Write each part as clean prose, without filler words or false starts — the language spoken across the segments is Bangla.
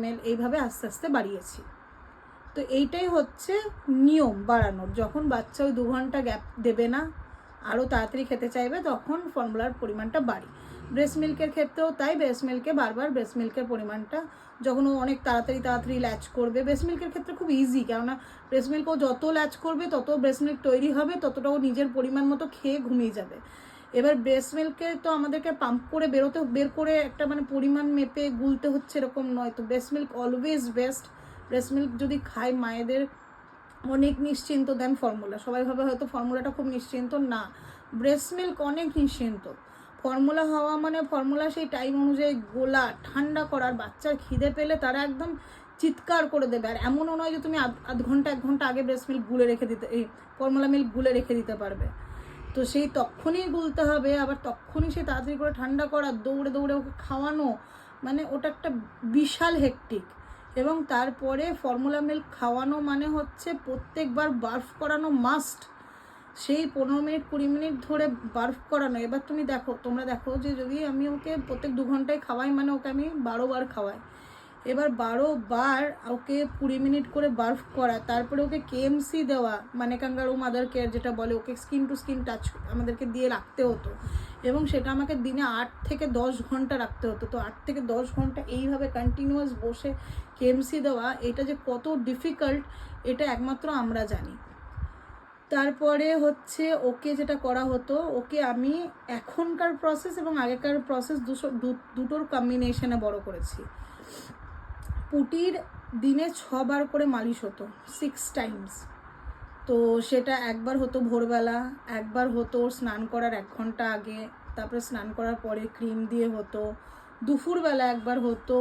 ml এইভাবে আস্তে আস্তে বাড়িয়েছি। তো এইটাই হচ্ছে নিয়ম বাড়ানোর। যখন বাচ্চা ওই 2 ঘন্টা গ্যাপ দেবে না, আরও তাড়াতাড়ি খেতে চাইবে, তখন ফর্মুলার পরিমাণটা বাড়ি। ব্রেস্ট মিল্কের ক্ষেত্রেও তাই, ব্রেস্ট মিল্কে বারবার ব্রেস্ট মিল্কের পরিমাণটা, যখন ও অনেক তাড়াতাড়ি ল্যাচ করবে, ব্রেস্ট মিল্কের ক্ষেত্রে খুব ইজি, কেননা ব্রেস্ট মিল্ক ও যত ল্যাচ করবে তত ব্রেস্ট মিল্ক তৈরি হবে, ততটা ও নিজের পরিমাণ মতো খেয়ে ঘুমিয়ে যাবে। এবার ব্রেস্ট মিল্কে তো আমাদেরকে পাম্প করে বের করে একটা মানে পরিমাণ মেপে গুলতে হচ্ছে এরকম নয়। তো breast milk always best. Breast milk যদি খায় মায়েদের অনেক নিশ্চিন্ত দেন ফর্মুলা। সবাই ভাবে হয়তো ফর্মুলাটা খুব নিশ্চিন্ত, না, ব্রেস্ট মিল্ক অনেক নিশ্চিন্ত। ফর্মুলা হওয়া মানে ফর্মুলা সেই টাইম অনুযায়ী গোলা, ঠান্ডা করার, বাচ্চার খিদে পেলে তারা একদম চিৎকার করে দেবে। আর এমনও নয় যে তুমি আধ ঘন্টা 1 ঘন্টা আগে ব্রেস্ট মিল্ক গুলে রেখে দিতে, এই ফর্মুলা মিল্ক গুলে রেখে দিতে পারবে। তো সেই তখনই গুলতে হবে, আবার তখনই সে তাড়াতাড়ি করে ঠান্ডা করা, দৌড়ে দৌড়ে ওকে খাওয়ানো, মানে ওটা একটা বিশাল হেক্টিক। এবং তারপরে ফর্মুলা মিল্ক খাওয়ানো মানে হচ্ছে প্রত্যেকবার বার্ফ করানো মাস্ট। সেই 15 মিনিট 20 মিনিট ধরে বার্ফ করানো। এবার তুমি দেখো, তোমরা দেখো যে যদি আমি ওকে প্রত্যেক 2 ঘন্টায় খাওয়াই, মানে ওকে আমি 12 বার খাওয়াই। এবার 12 বার ওকে 20 মিনিট করে বার্ফ করা, তারপরে ওকে কেএমসি দেওয়া, মানে ক্যাঙ্গারু মাদার কেয়ার যেটা বলে, ওকে স্কিন টু স্কিন টাচ আমাদেরকে দিয়ে রাখতে হতো, এবং সেটা আমাকে দিনে 8 থেকে 10 ঘন্টা রাখতে হতো। তো 8 থেকে 10 ঘন্টা এইভাবে কন্টিনিউয়াস বসে কেএমসি দেওয়া, এটা যে কত ডিফিকাল্ট এটা একমাত্র আমরা জানি। তারপরে হচ্ছে ওকে যেটা করা হতো, ওকে আমি এখনকার প্রসেস এবং আগেকার প্রসেস দুটোর কম্বিনেশনে বড় করেছি। পুটির দিনে 6 বার করে মালিশ হতো, 6 টাইমস। তো সেটা একবার হতো ভোরবেলা, একবার হতো স্নান করার 1 ঘন্টা আগে, তারপরে স্নান করার পরে ক্রিম দিয়ে হতো, দুপুরবেলা একবার হতো,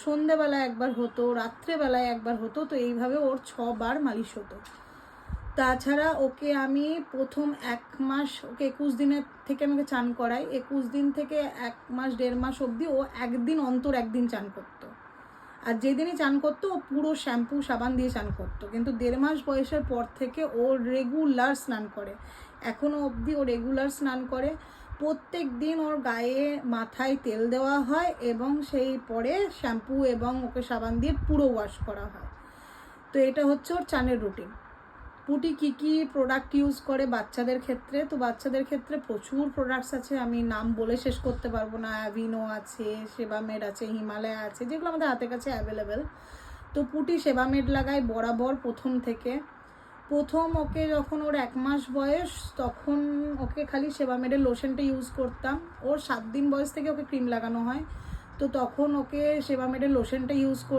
সন্ধেবেলা একবার হতো, রাত্রেবেলায় একবার হতো। তো এইভাবে ওর 6 বার মালিশ হতো। তাছাড়া ওকে আমি প্রথম 1 মাস, ওকে 21 দিনের থেকে আমাকে চান করাই। 21 দিন থেকে 1 মাস 1.5 মাস অবধি ও একদিন অন্তর একদিন চান করতো। আর যেদিনই চান করতো ও পুরো শ্যাম্পু সাবান দিয়ে চান করতো। কিন্তু 1.5 মাস বয়সের পর থেকে ও রেগুলার স্নান করে, এখনও অবধি ও রেগুলার স্নান করে। প্রত্যেক দিন ওর গায়ে মাথায় তেল দেওয়া হয় এবং সেই পরে শ্যাম্পু এবং ওকে সাবান দিয়ে পুরো ওয়াশ করা হয়। তো এটা হচ্ছে ওর চানের রুটিন। পুটি কী কী প্রোডাক্ট ইউজ করে বাচ্চাদের ক্ষেত্রে? তো বাচ্চাদের ক্ষেত্রে প্রচুর প্রোডাক্টস আছে, আমি নাম বলে শেষ করতে পারবো না। অ্যাভিনো আছে, সেবামেড আছে, হিমালয়া আছে, যেগুলো আমাদের হাতের কাছে অ্যাভেলেবেল। তো পুটি সেবামেড লাগায় বরাবর প্রথম থেকে। প্রথম ওকে যখন ওর 1 মাস বয়স, তখন ওকে খালি সেবামেডের লোশনটা ইউজ করতাম। ওর 7 দিন বয়স থেকে ওকে ক্রিম লাগানো হয়, তো তখন ওকে সেবামেডের লোশনটা ইউজ